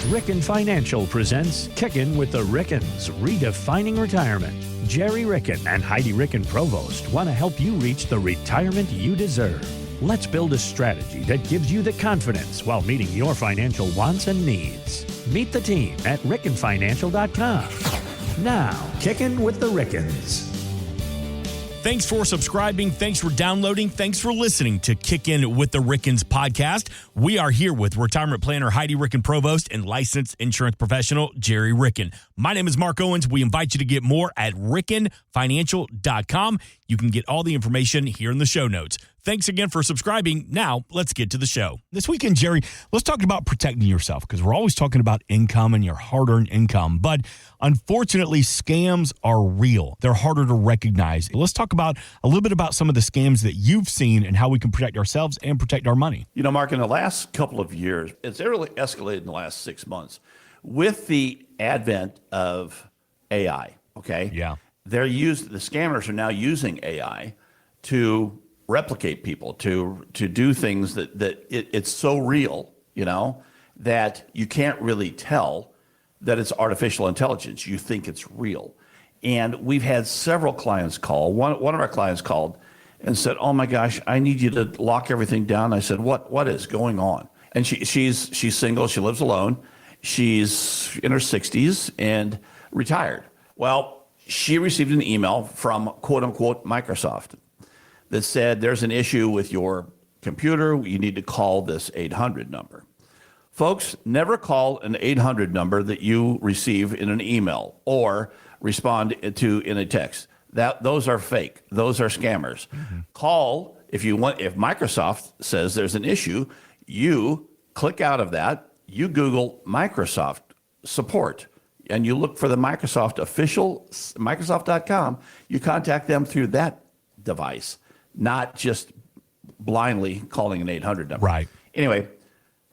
Ricken Financial presents Kickin' with the Rickens, Redefining Retirement. Jerry Ricken and Heidi Ricken Provost want to help you reach the retirement you deserve. Let's build a strategy that gives you the confidence while meeting your financial wants and needs. Meet the team at rickenfinancial.com. Now, Kickin' with the Rickens. Thanks for subscribing. Thanks for downloading. Thanks for listening to Kick In with the Rickens podcast. We are here with retirement planner Heidi Ricken Provost and licensed insurance professional Jerry Ricken. My name is Mark Owens. We invite you to get more at rickenfinancial.com. You can get all the information here in the show notes. Thanks again for subscribing. Now, let's get to the show. This weekend, Jerry, let's talk about protecting yourself because we're always talking about income and your hard-earned income. But unfortunately, scams are real. They're harder to recognize. Let's talk about a little bit about some of the scams that you've seen and how we can protect ourselves and protect our money. You know, Mark, in the last couple of years, it's really escalated in the last 6 months with the advent of AI, okay? Yeah. The scammers are now using AI to replicate people, to do things that it's so real, you know, that you can't really tell that it's artificial intelligence. You think it's real. And we've had several clients call. One of our clients called and said, "Oh my gosh, I need you to lock everything down." I said, "What is going on?" And she's single, she lives alone, she's in her 60s and retired. Well, she received an email from quote unquote Microsoft that said, "There's an issue with your computer. You need to call this 800 number." Folks, never call an 800 number that you receive in an email or respond to in a text. Those are fake. Those are scammers. Mm-hmm. Call if Microsoft says there's an issue, you click out of that, you Google Microsoft support, and you look for the Microsoft official, Microsoft.com, you contact them through that device, not just blindly calling an 800 number. Right. Anyway,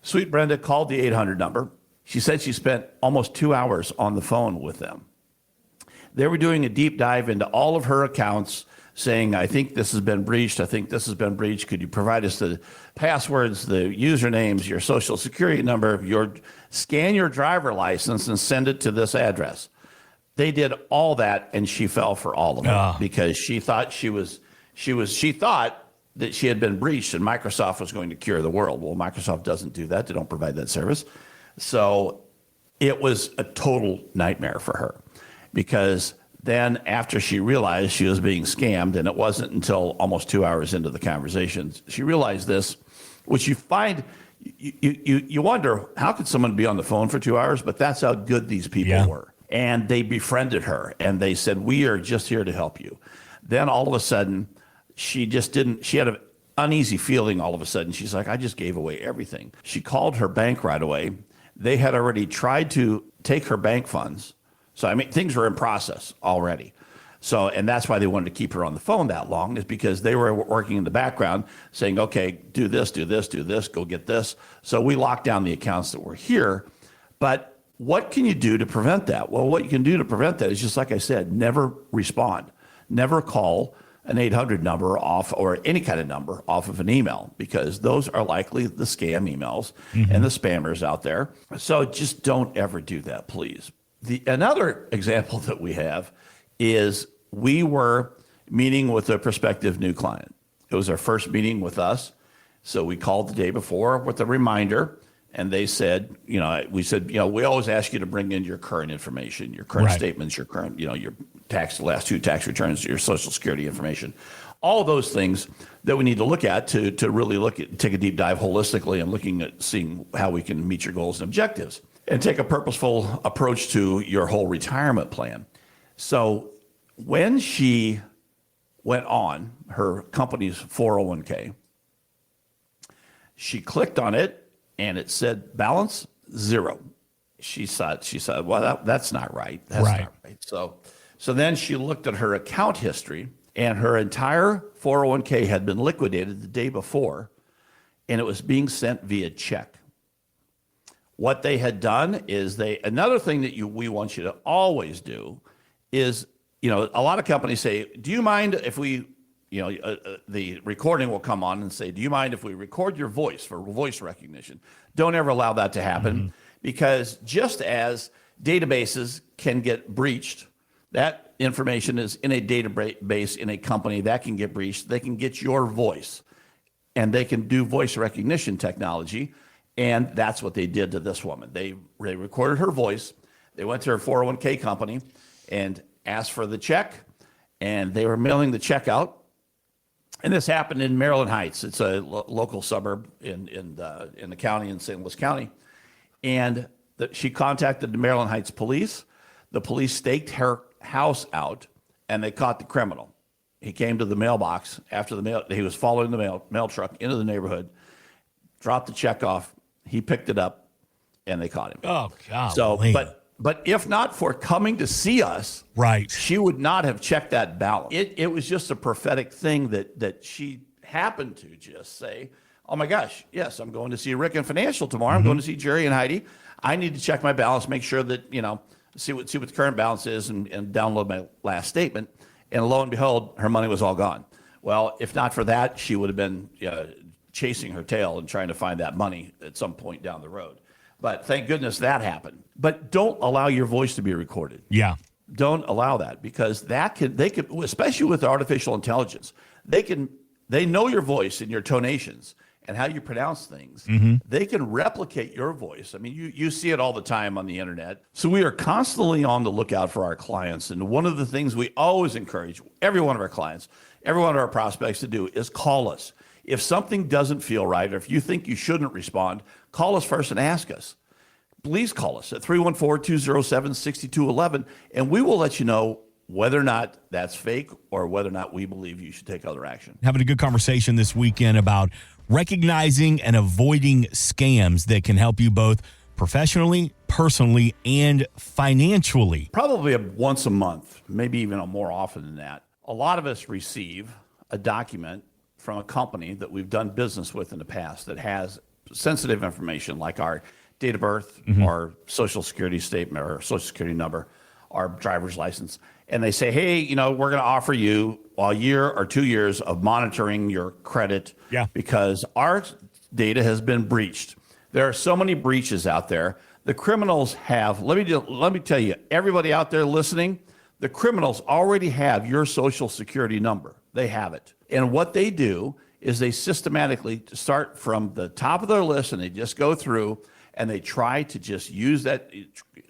sweet Brenda called the 800 number. She said she spent almost 2 hours on the phone with them. They were doing a deep dive into all of her accounts, saying, "I think this has been breached. I think this has been breached. Could you provide us the passwords, the usernames, your social security number, scan your driver license and send it to this address." They did all that, and she fell for all of it because she thought she thought that she had been breached and Microsoft was going to cure the world. Well, Microsoft doesn't do that. They don't provide that service. So it was a total nightmare for her, because then after she realized she was being scammed, and it wasn't until almost 2 hours into the conversation, she realized this, which you find, you wonder, how could someone be on the phone for 2 hours? But that's how good these people were. And they befriended her, and they said, "We are just here to help you." Then all of a sudden, she had an uneasy feeling all of a sudden. She's like, "I just gave away everything." She called her bank right away. They had already tried to take her bank funds. So, I mean, things were in process already. So, and that's why they wanted to keep her on the phone that long, is because they were working in the background saying, "Okay, do this, do this, do this, go get this." So we locked down the accounts that were here. But what can you do to prevent that? Well, what you can do to prevent that is just like I said, never respond. Never call an 800 number off, or any kind of number off of an email, because those are likely the scam emails and the spammers out there. So just don't ever do that, please. Another example that we have is we were meeting with a prospective new client. It was our first meeting with us. So we called the day before with a reminder, and they said, we said, we always ask you to bring in your current information, your current statements, your current, your last 2 tax returns, your social security information, all those things that we need to look at to really take a deep dive holistically and looking at seeing how we can meet your goals and objectives and take a purposeful approach to your whole retirement plan. So when she went on her company's 401k, she clicked on it, and it said balance 0. She said, "Well, that's not right. That's not right." So then she looked at her account history, and her entire 401k had been liquidated the day before, and it was being sent via check. What they had done is another thing that we want you to always do is, a lot of companies say, "Do you mind if we," the recording will come on and say, "Do you mind if we record your voice for voice recognition?" Don't ever allow that to happen, because just as databases can get breached, that information is in a database in a company that can get breached. They can get your voice, and they can do voice recognition technology. And that's what they did to this woman. They recorded her voice. They went to her 401k company and asked for the check, and they were mailing the check out. And this happened in Maryland Heights. It's a local suburb in the county, in St. Louis County. And she contacted the Maryland Heights police. The police staked her house out, and they caught the criminal. He came to the mailbox after the mail. He was following the mail truck into the neighborhood, dropped the check off. He picked it up, and they caught him. Oh, God. So, but if not for coming to see us, right, she would not have checked that balance. It was just a prophetic thing that she happened to just say, oh my gosh, yes, I'm going to see Rick and Financial tomorrow. I'm going to see Jerry and Heidi. I need to check my balance, make sure that, see what the current balance is, and download my last statement. And lo and behold, her money was all gone. Well, if not for that, she would have been chasing her tail and trying to find that money at some point down the road. But thank goodness that happened. But don't allow your voice to be recorded. Yeah. Don't allow that, because they could, especially with artificial intelligence, they know your voice and your tonations and how you pronounce things. They can replicate your voice. I mean, you see it all the time on the internet. So we are constantly on the lookout for our clients. And one of the things we always encourage every one of our clients, every one of our prospects to do is call us. If something doesn't feel right, or if you think you shouldn't respond, call us first and ask us. Please call us at 314-207-6211, and we will let you know whether or not that's fake or whether or not we believe you should take other action. Having a good conversation this weekend about recognizing and avoiding scams that can help you both professionally, personally, and financially. Probably once a month, maybe even more often than that. A lot of us receive a document from a company that we've done business with in the past that has sensitive information like our date of birth, our social security statement, or social security number, our driver's license. And they say, hey, we're going to offer you a year or 2 years of monitoring your credit because our data has been breached. There are so many breaches out there. The criminals have, let me tell you, everybody out there listening, the criminals already have your social security number. They have it. And what they do is they systematically start from the top of their list, and they just go through and they try to just use that,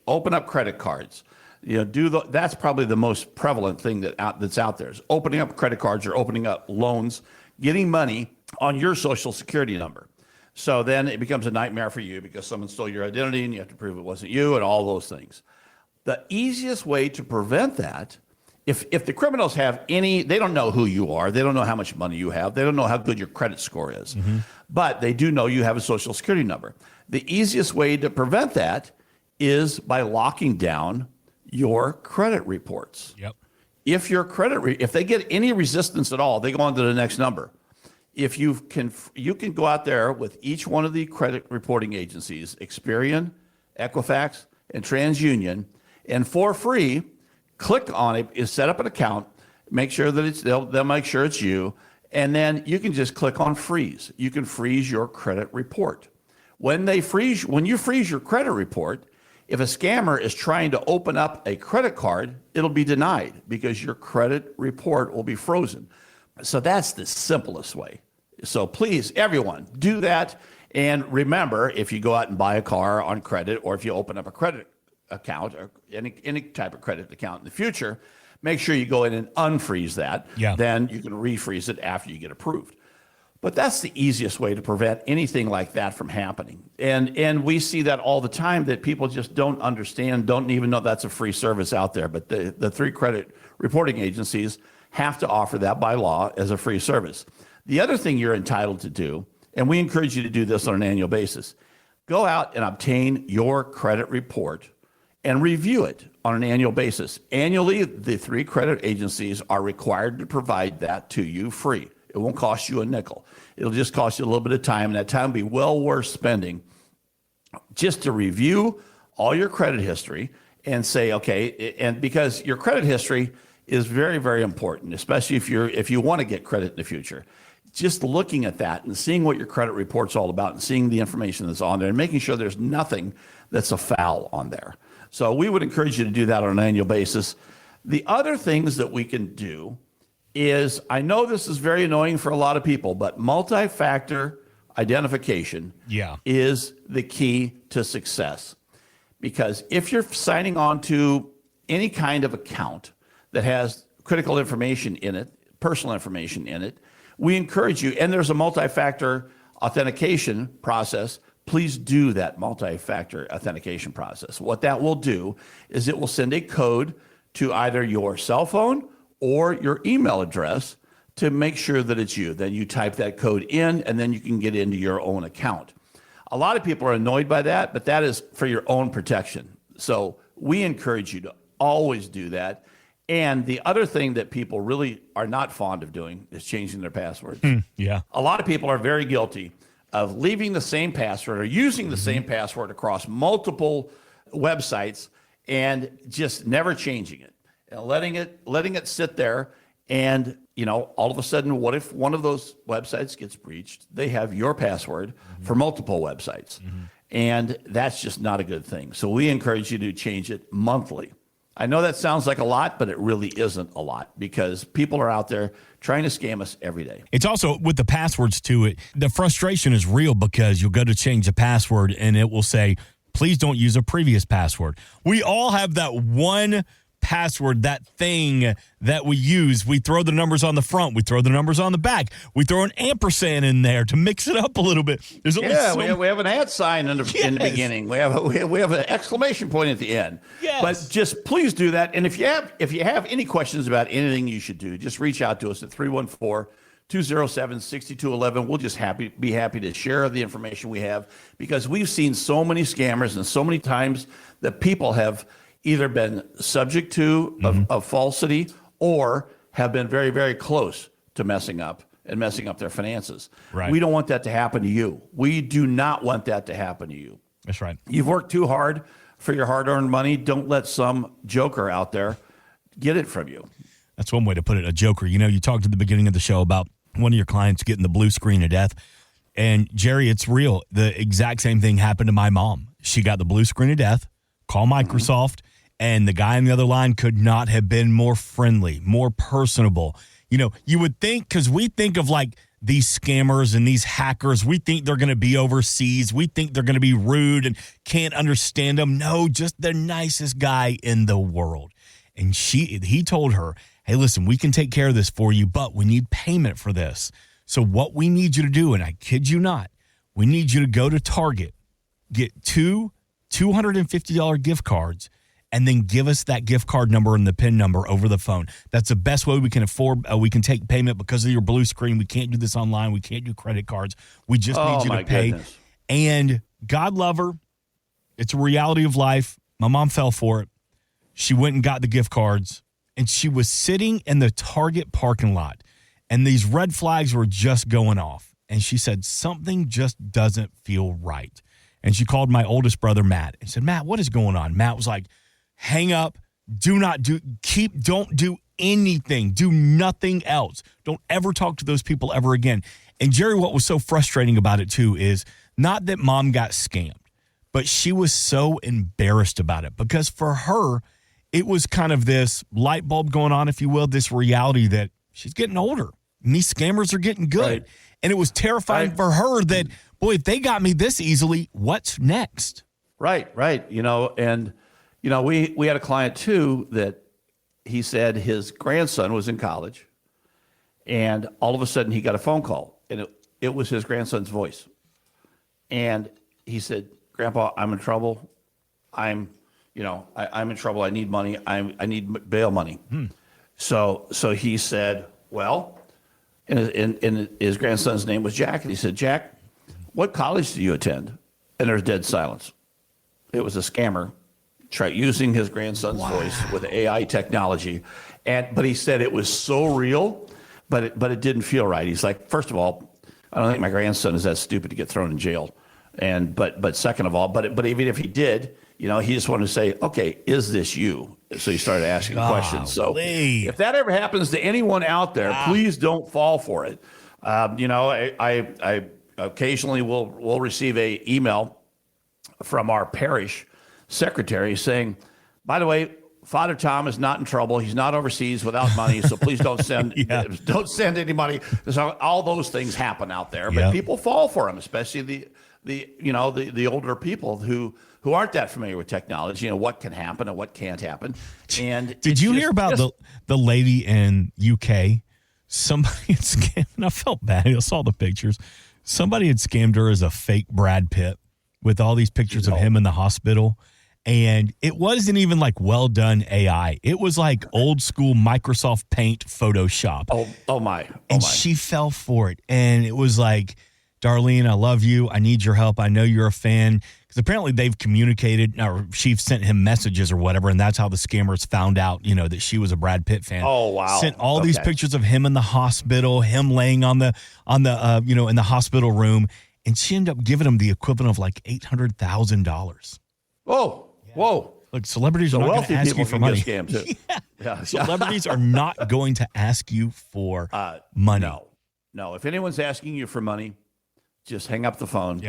open up credit cards. That's probably the most prevalent thing that's out there is opening up credit cards or opening up loans, getting money on your social security number. So then it becomes a nightmare for you because someone stole your identity and you have to prove it wasn't you and all those things. The easiest way to prevent that, if the criminals have they don't know who you are, they don't know how much money you have, they don't know how good your credit score is, but they do know you have a social security number. The easiest way to prevent that is by locking down your credit reports. Yep. If your if they get any resistance at all, they go on to the next number. If you can go out there with each one of the credit reporting agencies, Experian, Equifax, and TransUnion, and for free, click on it, is set up an account, make sure that they'll make sure it's you, and then you can just click on freeze. You can freeze your credit report. When you freeze your credit report, if a scammer is trying to open up a credit card, it'll be denied because your credit report will be frozen. So that's the simplest way. So please, everyone, do that. And remember, if you go out and buy a car on credit, or if you open up a credit account or any type of credit account in the future, make sure you go in and unfreeze that. Yeah. Then you can refreeze it after you get approved. But that's the easiest way to prevent anything like that from happening. And we see that all the time, that people just don't understand, don't even know that's a free service out there. But the three credit reporting agencies have to offer that by law as a free service. The other thing you're entitled to do, and we encourage you to do this on an annual basis, go out and obtain your credit report and review it on an annual basis. Annually, the three credit agencies are required to provide that to you free. It won't cost you a nickel. It'll just cost you a little bit of time, and that time will be well worth spending just to review all your credit history and say, okay, and because your credit history is very, very important, especially if you want to get credit in the future. just looking at that and seeing what your credit report's all about and seeing the information that's on there and making sure there's nothing that's a foul on there. So we would encourage you to do that on an annual basis. The other things that we can do is, I know this is very annoying for a lot of people, but multi-factor identification is the key to success. Because if you're signing on to any kind of account that has critical information in it, personal information in it, we encourage you, and there's a multi-factor authentication process, please do that multi-factor authentication process. What that will do is it will send a code to either your cell phone or your email address to make sure that it's you. Then you type that code in, and then you can get into your own account. A lot of people are annoyed by that, but that is for your own protection. So we encourage you to always do that. And the other thing that people really are not fond of doing is changing their passwords. A lot of people are very guilty of leaving the same password or using the same password across multiple websites and just never changing it and letting it sit there. And, all of a sudden, what if one of those websites gets breached? They have your password for multiple websites. And that's just not a good thing. So we encourage you to change it monthly. I know that sounds like a lot, but it really isn't a lot because people are out there trying to scam us every day. It's also with the passwords to it. The frustration is real because you'll go to change the password and it will say, please don't use a previous password. We all have that one password, that thing that we use. We throw the numbers on the front. We throw the numbers on the back. We throw an ampersand in there to mix it up a little bit. There's only we have an @ sign in the beginning. We have an exclamation point at the end. But just please do that. And if you have any questions about anything you should do, just reach out to us at 314-207-6211. We'll just be happy to share the information we have because we've seen so many scammers and so many times that people have either been subject to of falsity or have been very, very close to messing up their finances. Right. We don't want that to happen to you. We do not want that to happen to you. That's right. You've worked too hard for your hard-earned money. Don't let some joker out there get it from you. That's one way to put it, a joker. You talked at the beginning of the show about one of your clients getting the blue screen of death. And, Jerry, it's real. The exact same thing happened to my mom. She got the blue screen of death, call Microsoft, and the guy on the other line could not have been more friendly, more personable. You would think, because we think of like these scammers and these hackers, we think they're going to be overseas. We think they're going to be rude and can't understand them. No, just the nicest guy in the world. And he told her, hey, listen, we can take care of this for you, but we need payment for this. So what we need you to do, and I kid you not, we need you to go to Target, get two $250 gift cards, and then give us that gift card number and the PIN number over the phone. That's the best way we can afford. We can take payment because of your blue screen. We can't do this online. We can't do credit cards. We just need you to pay. Goodness. And God love her. It's a reality of life. My mom fell for it. She went and got the gift cards, and she was sitting in the Target parking lot, and these red flags were just going off. And she said, something just doesn't feel right. And she called my oldest brother, Matt, and said, Matt, what is going on? Matt was like, hang up, don't do anything, do nothing else. Don't ever talk to those people ever again. And Jerry, what was so frustrating about it too is not that mom got scammed, but she was so embarrassed about it because for her, it was kind of this light bulb going on, if you will, this reality that she's getting older and these scammers are getting good. Right. And it was terrifying for her that, boy, if they got me this easily, what's next? Right. We had a client too that he said his grandson was in college and all of a sudden he got a phone call and it was his grandson's voice. And he said, Grandpa, I'm in trouble. I'm in trouble. I need money. I need bail money. So he said, well, and his grandson's name was Jack. And he said, Jack, what college do you attend? And there's dead silence. It was a scammer. Try using his grandson's voice with AI technology. But he said it was so real, but it didn't feel right. He's like, first of all, I don't think my grandson is that stupid to get thrown in jail. But second of all, but even if he did, he just wanted to say, okay, is this you? So he started asking questions. So if that ever happens to anyone out there, please don't fall for it. I occasionally will receive a email from our parish secretary saying, by the way, Father Tom is not in trouble. He's not overseas without money, so please don't send don't send any money. So all those things happen out there, but people fall for them, especially the older people who aren't that familiar with technology and what can happen and what can't happen. And did you hear about the lady in UK? Somebody had scammed, and I felt bad. I saw the pictures. Somebody had scammed her as a fake Brad Pitt with all these pictures of him in the hospital. And it wasn't even like well done AI. It was like old school Microsoft Paint Photoshop. Oh my. She fell for it. And it was like, Darlene, I love you. I need your help. I know you're a fan. Because apparently they've communicated, or she sent him messages or whatever. And that's how the scammers found out, that she was a Brad Pitt fan. Oh, wow. Sent all these pictures of him in the hospital, him laying on the in the hospital room. And she ended up giving him the equivalent of like $800,000. Whoa. Look, celebrities are not going to ask you for money. Scammed too. Yeah. Celebrities are not going to ask you for money. No. If anyone's asking you for money, just hang up the phone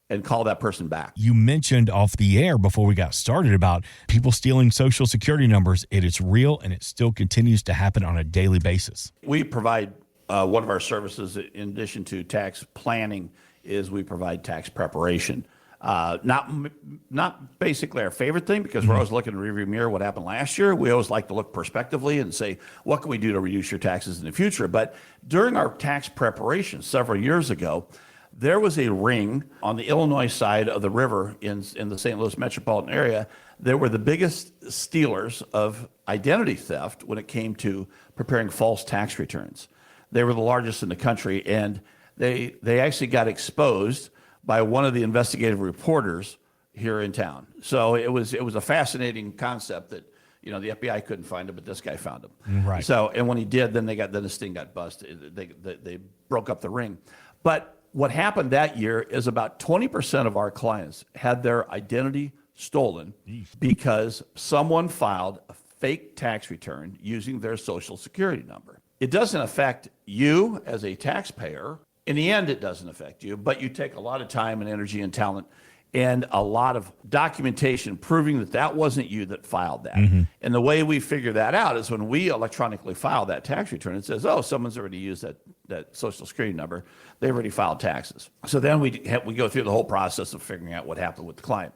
and call that person back. You mentioned off the air before we got started about people stealing Social Security numbers. It is real, and it still continues to happen on a daily basis. We provide one of our services, in addition to tax planning, is we provide tax preparation. Not basically our favorite thing, because we're always looking in the rearview mirror what happened last year. We always like to look prospectively and say, what can we do to reduce your taxes in the future? But during our tax preparation several years ago, there was a ring on the Illinois side of the river in the St. Louis metropolitan area. There were the biggest stealers of identity theft when it came to preparing false tax returns. They were the largest in the country, and they actually got exposed by one of the investigative reporters here in town. So it was a fascinating concept that the FBI couldn't find him, but this guy found him. Right. So, and when he did, then this thing got busted. They broke up the ring. But what happened that year is about 20% of our clients had their identity stolen because someone filed a fake tax return using their Social Security number. It doesn't affect you as a taxpayer. In the end, it doesn't affect you, but you take a lot of time and energy and talent and a lot of documentation proving that wasn't you that filed that. And the way we figure that out is when we electronically file that tax return, it says, oh, someone's already used that Social Security number. They've already filed taxes. So then we go through the whole process of figuring out what happened with the client.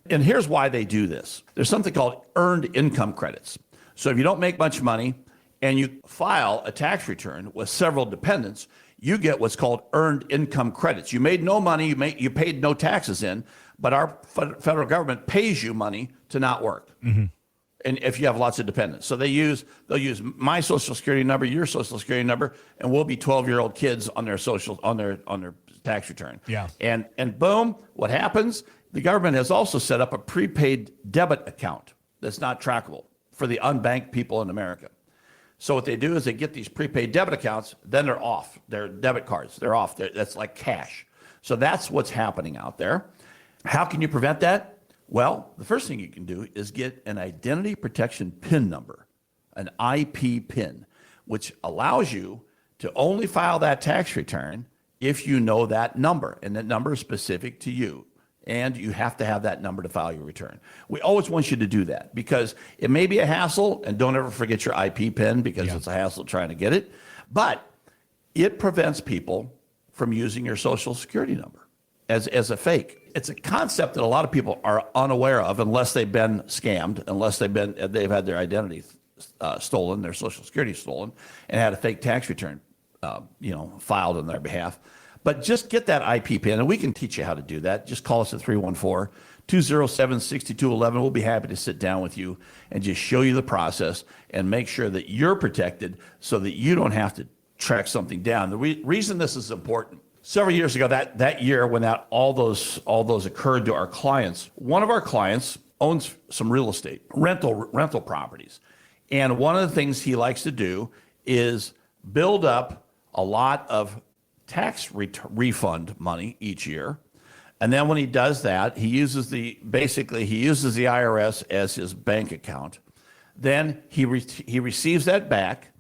And here's why they do this. There's something called earned income credits. So if you don't make much money and you file a tax return with several dependents, you get what's called earned income credits. You made no money, you paid no taxes in, but our federal government pays you money to not work. And if you have lots of dependents. So they'll use my Social Security number, your Social Security number, and we'll be 12-year-old kids on their tax return. Yeah. And boom, what happens? The government has also set up a prepaid debit account that's not trackable for the unbanked people in America. So what they do is they get these prepaid debit accounts, then they're off. They're debit cards. They're off. That's like cash. So that's what's happening out there. How can you prevent that? Well, the first thing you can do is get an identity protection PIN number, an IP PIN, which allows you to only file that tax return if you know that number, and that number is specific to you. And you have to have that number to file your return. We always want you to do that because it may be a hassle, and don't ever forget your IP PIN because it's a hassle trying to get it. But it prevents people from using your Social Security number as a fake. It's a concept that a lot of people are unaware of unless they've been scammed, unless they've had their identity stolen, their Social Security stolen, and had a fake tax return filed on their behalf. But just get that IP PIN, and we can teach you how to do that. Just call us at 314-207-6211. We'll be happy to sit down with you and just show you the process and make sure that you're protected so that you don't have to track something down. The reason this is important, several years ago, that year when all those occurred to our clients, one of our clients owns some real estate, rental properties. And one of the things he likes to do is build up a lot of tax refund money each year. And then when he does that, he uses the IRS as his bank account. Then he receives that back.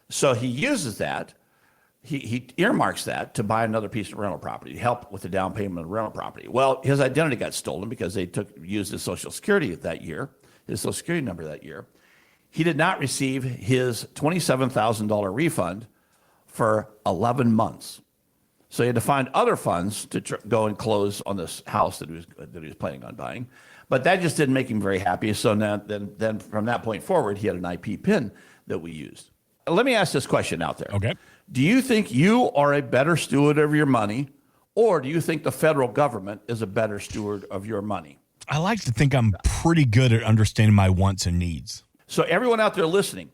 So he uses that. he earmarks that to buy another piece of rental property, to help with the down payment of the rental property. Well, his identity got stolen because they used his Social Security that year, his Social Security number that year. He did not receive his $27,000 refund for 11 months. So he had to find other funds to go and close on this house that he was planning on buying. But that just didn't make him very happy. So now, then from that point forward, he had an IP PIN that we used. Let me ask this question out there. Okay. Do you think you are a better steward of your money, or do you think the federal government is a better steward of your money? I like to think I'm pretty good at understanding my wants and needs. So everyone out there listening,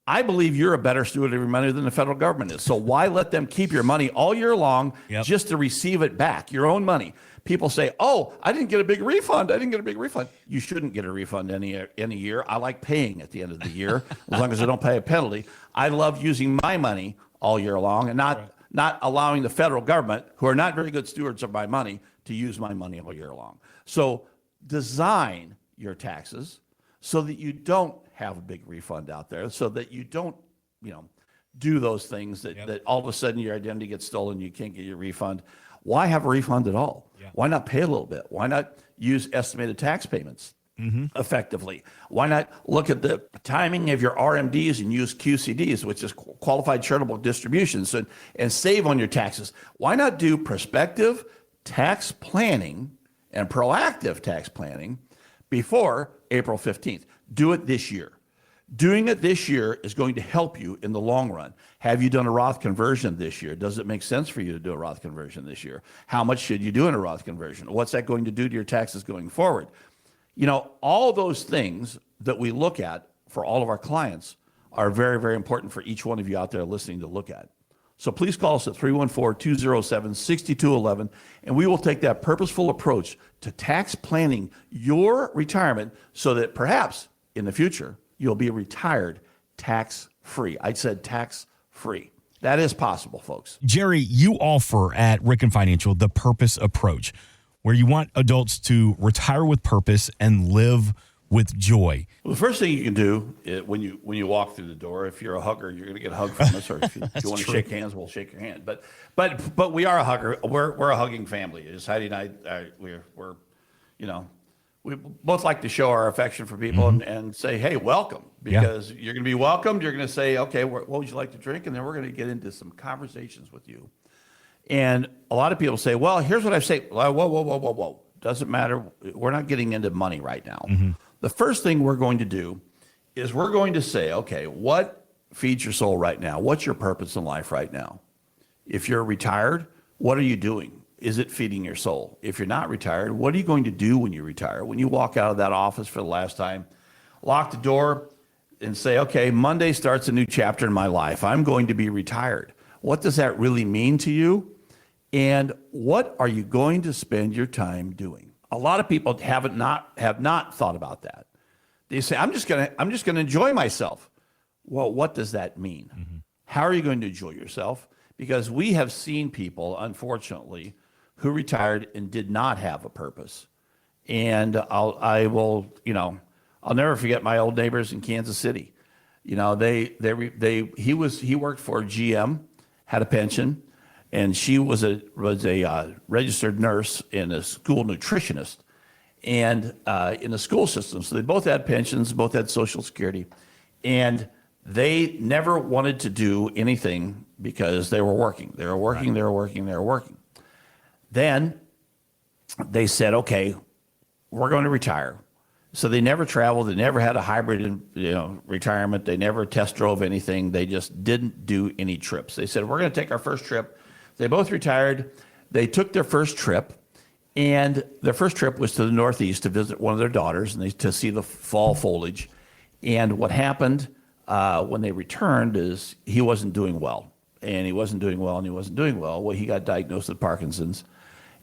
I believe you're a better steward of your money than the federal government is. So why let them keep your money all year long just to receive it back, your own money? People say, oh, I didn't get a big refund. I didn't get a big refund. You shouldn't get a refund any year. I like paying at the end of the year, as long as I don't pay a penalty. I love using my money all year long and not allowing the federal government, who are not very good stewards of my money, to use my money all year long. So design your taxes so that you don't have a big refund out there, so that you don't, do those things that all of a sudden your identity gets stolen, you can't get your refund. Why have a refund at all? Yeah. Why not pay a little bit? Why not use estimated tax payments effectively? Why not look at the timing of your RMDs and use QCDs, which is qualified charitable distributions, and save on your taxes? Why not do prospective tax planning and proactive tax planning before April 15th? Do it this year. Doing it this year is going to help you in the long run. Have you done a Roth conversion this year? Does it make sense for you to do a Roth conversion this year? How much should you do in a Roth conversion? What's that going to do to your taxes going forward? All those things that we look at for all of our clients are very, very important for each one of you out there listening to look at. So please call us at 314-207-6211, and we will take that purposeful approach to tax planning your retirement so that perhaps in the future, you'll be retired tax-free. I said tax-free. That is possible, folks. Jerry, you offer at Ricken Financial the purpose approach, where you want adults to retire with purpose and live with joy. Well, the first thing you can do is when you walk through the door, if you're a hugger, you're going to get a hug from us, or if you want to shake hands, we'll shake your hand. But we are a hugger. We're a hugging family. As Heidi and I, we both like to show our affection for people and say, hey, welcome, because you're going to be welcomed. You're going to say, okay, what would you like to drink? And then we're going to get into some conversations with you. And a lot of people say, well, here's what I say. Whoa. Doesn't matter. We're not getting into money right now. The first thing we're going to do is we're going to say, okay, what feeds your soul right now? What's your purpose in life right now? If you're retired, what are you doing? Is it feeding your soul? If you're not retired, what are you going to do when you retire? When you walk out of that office for the last time, lock the door and say, okay, Monday starts a new chapter in my life. I'm going to be retired. What does that really mean to you? And what are you going to spend your time doing? A lot of people have not thought about that. They say, I'm just gonna enjoy myself. Well, what does that mean? How are you going to enjoy yourself? Because we have seen people, unfortunately, who retired and did not have a purpose. And I'll never forget my old neighbors in Kansas City. He worked for GM, had a pension, and she was a registered nurse and a school nutritionist, and in the school system. So they both had pensions, both had Social Security, and they never wanted to do anything because they were working. They were working. Then they said, okay, we're going to retire. So they never traveled. They never had a hybrid retirement. They never test drove anything. They just didn't do any trips. They said, we're going to take our first trip. They both retired. They took their first trip, and their first trip was to the Northeast to visit one of their daughters and to see the fall foliage. And what happened when they returned is he wasn't doing well. Well, he got diagnosed with Parkinson's,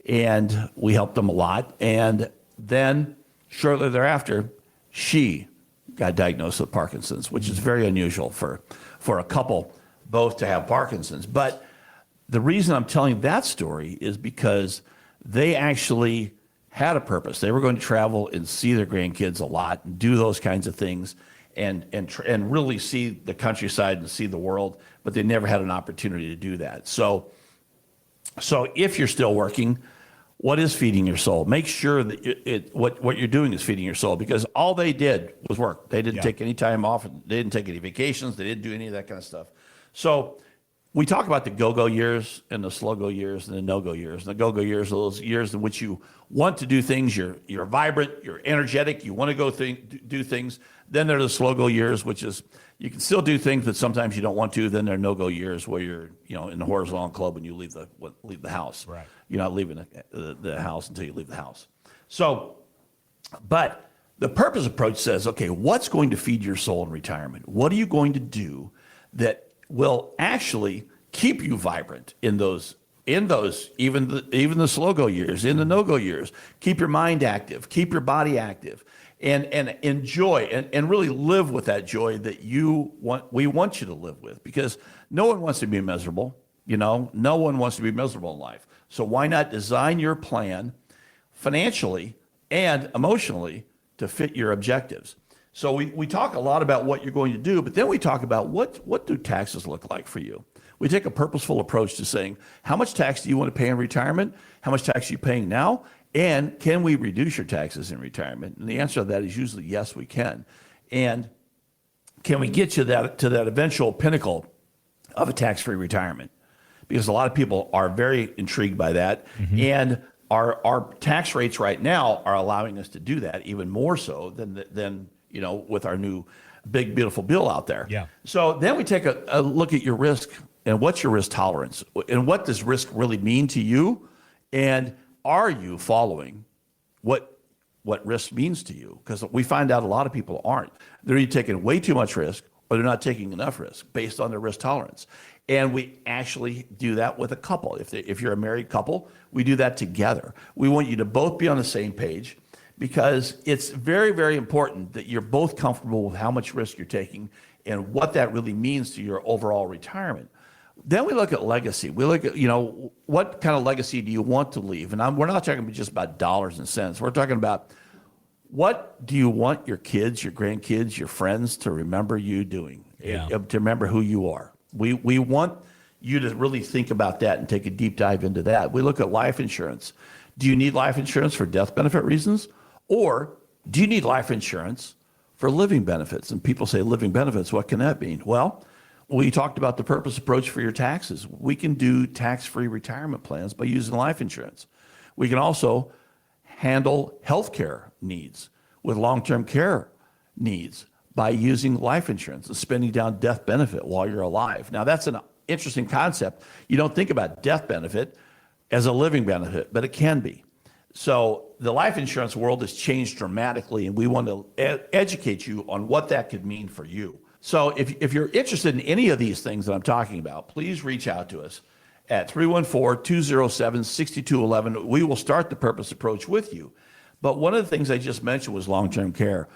and we helped him a lot. And then shortly thereafter, she got diagnosed with Parkinson's, which is very unusual for a couple both to have Parkinson's. But the reason I'm telling that story is because they actually had a purpose. They were going to travel and see their grandkids a lot and do those kinds of things. and really see the countryside and see the world, but they never had an opportunity to do that. So if you're still working, what is feeding your soul? Make sure that what you're doing is feeding your soul, because all they did was work. They didn't take any time off. They didn't take any vacations. They didn't do any of that kind of stuff. So we talk about the go-go years and the slow-go years and the no-go years. And the go-go years are those years in which you want to do things. You're vibrant. You're energetic. You want to go do things. Then there are the slow-go years, which is you can still do things, but sometimes you don't want to. Then there are no-go years where you're in the horizontal club when you leave the house. Right. You're not leaving the house until you leave the house. So, but the purpose approach says, okay, what's going to feed your soul in retirement? What are you going to do that will actually keep you vibrant in those even the slow-go years, in the no-go years? Keep your mind active, keep your body active, and enjoy and really live with that joy that we want you to live with, because no one wants to be miserable. No one wants to be miserable in life. So why not design your plan financially and emotionally to fit your objectives? So we talk a lot about what you're going to do, but then we talk about what do taxes look like for you? We take a purposeful approach to saying, how much tax do you want to pay in retirement? How much tax are you paying now? And can we reduce your taxes in retirement? And the answer to that is usually yes, we can. And can we get you to that eventual pinnacle of a tax-free retirement? Because a lot of people are very intrigued by that. Mm-hmm. And our tax rates right now are allowing us to do that even more so than with our new big, beautiful bill out there. Yeah. So then we take a look at your risk and what's your risk tolerance and what does risk really mean to you? And are you following what risk means to you? Because we find out a lot of people aren't. They're either taking way too much risk or they're not taking enough risk based on their risk tolerance. And we actually do that with a couple. If you're a married couple, we do that together. We want you to both be on the same page, because it's very, very important that you're both comfortable with how much risk you're taking and what that really means to your overall retirement. Then we look at legacy. We look at, what kind of legacy do you want to leave? And we're not talking just about dollars and cents. We're talking about, what do you want your kids, your grandkids, your friends to remember you doing, to remember who you are? We want you to really think about that and take a deep dive into that. We look at life insurance. Do you need life insurance for death benefit reasons? Or do you need life insurance for living benefits? And people say, living benefits, what can that mean? Well, we talked about the purpose approach for your taxes. We can do tax-free retirement plans by using life insurance. We can also handle healthcare needs with long-term care needs by using life insurance and spending down death benefit while you're alive. Now, that's an interesting concept. You don't think about death benefit as a living benefit, but it can be. So the life insurance world has changed dramatically, and we want to educate you on what that could mean for you. So if you're interested in any of these things that I'm talking about, please reach out to us at 314-207-6211. We will start the purpose approach with you. But one of the things I just mentioned was long-term care.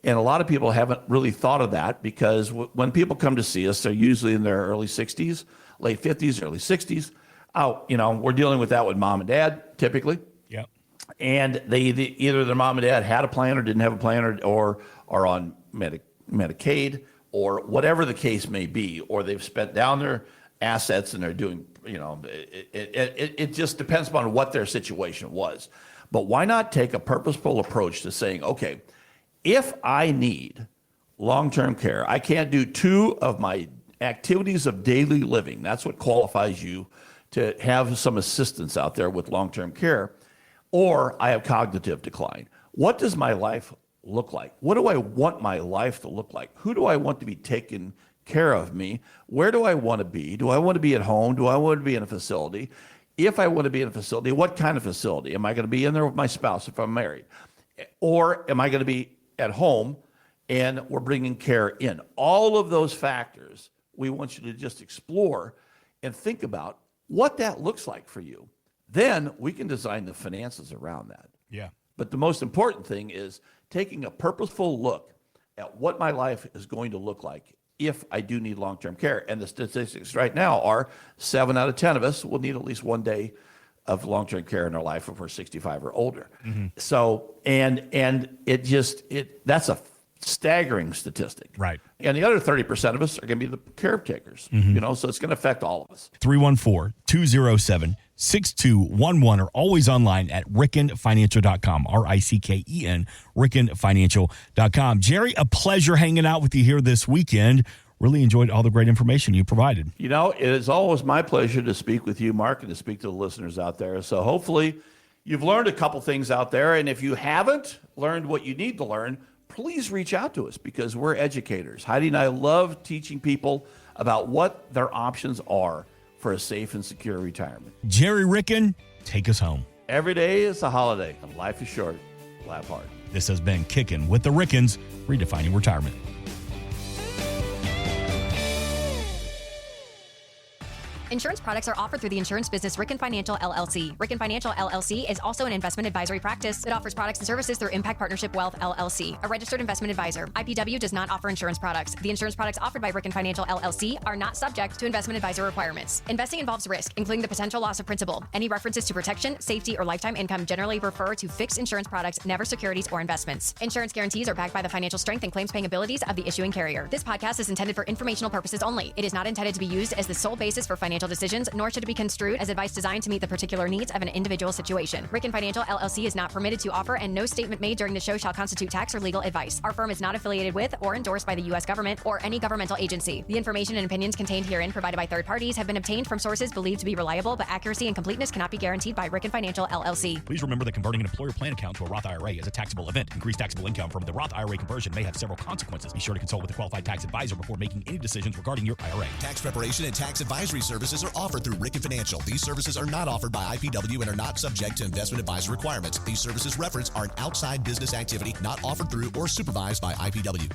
And a lot of people haven't really thought of that, because when people come to see us, they're usually in their early 60s, late 50s, early 60s. We're dealing with that with mom and dad, typically. Yep. And either their mom and dad had a plan or didn't have a plan, or are on Medicaid, or whatever the case may be, or they've spent down their assets and they're doing, it just depends upon what their situation was. But why not take a purposeful approach to saying, okay, if I need long-term care, I can't do two of my activities of daily living. That's what qualifies you to have some assistance out there with long-term care. Or I have cognitive decline. What does my life look like? What do I want my life to look like? Who do I want to be taking care of me? Where do I want to be? Do I want to be at home? Do I want to be in a facility? If I want to be in a facility, what kind of facility? Am I going to be in there with my spouse if I'm married? Or am I going to be at home and we're bringing care in? All of those factors, we want you to just explore and think about what that looks like for you. Then we can design the finances around that. Yeah. But the most important thing is taking a purposeful look at what my life is going to look like if I do need long-term care. And the statistics right now are 7 out of 10 of us will need at least one day of long-term care in our life if we're 65 or older. Mm-hmm. So, and that's Staggering statistic. Right. And the other 30% of us are going to be the caretakers, so it's going to affect all of us. 314-207-6211 or always online at rickenfinancial.com, RICKEN, rickenfinancial.com. Jerry, a pleasure hanging out with you here this weekend. Really enjoyed all the great information you provided. It is always my pleasure to speak with you, Mark, and to speak to the listeners out there. So hopefully you've learned a couple things out there. And if you haven't learned what you need to learn, please reach out to us because we're educators. Heidi and I love teaching people about what their options are for a safe and secure retirement. Jerry Ricken, take us home. Every day is a holiday, and life is short. Laugh hard. This has been Kickin' with the Rickens, redefining retirement. Insurance products are offered through the insurance business Ricken Financial LLC. Ricken Financial LLC is also an investment advisory practice that offers products and services through Impact Partnership Wealth LLC, a registered investment advisor. IPW does not offer insurance products. The insurance products offered by Ricken Financial LLC are not subject to investment advisor requirements. Investing involves risk, including the potential loss of principal. Any references to protection, safety, or lifetime income generally refer to fixed insurance products, never securities or investments. Insurance guarantees are backed by the financial strength and claims-paying abilities of the issuing carrier. This podcast is intended for informational purposes only. It is not intended to be used as the sole basis for financial decisions, nor should it be construed as advice designed to meet the particular needs of an individual situation. Ricken Financial LLC is not permitted to offer, and no statement made during the show shall constitute tax or legal advice. Our firm is not affiliated with or endorsed by the U.S. government or any governmental agency. The information and opinions contained herein provided by third parties have been obtained from sources believed to be reliable, but accuracy and completeness cannot be guaranteed by Ricken Financial LLC. Please remember that converting an employer plan account to a Roth IRA is a taxable event. Increased taxable income from the Roth IRA conversion may have several consequences. Be sure to consult with a qualified tax advisor before making any decisions regarding your IRA. Tax preparation and tax advisory services are offered through Ricken Financial. These services are not offered by IPW and are not subject to investment advisor requirements. These services referenced are an outside business activity not offered through or supervised by IPW.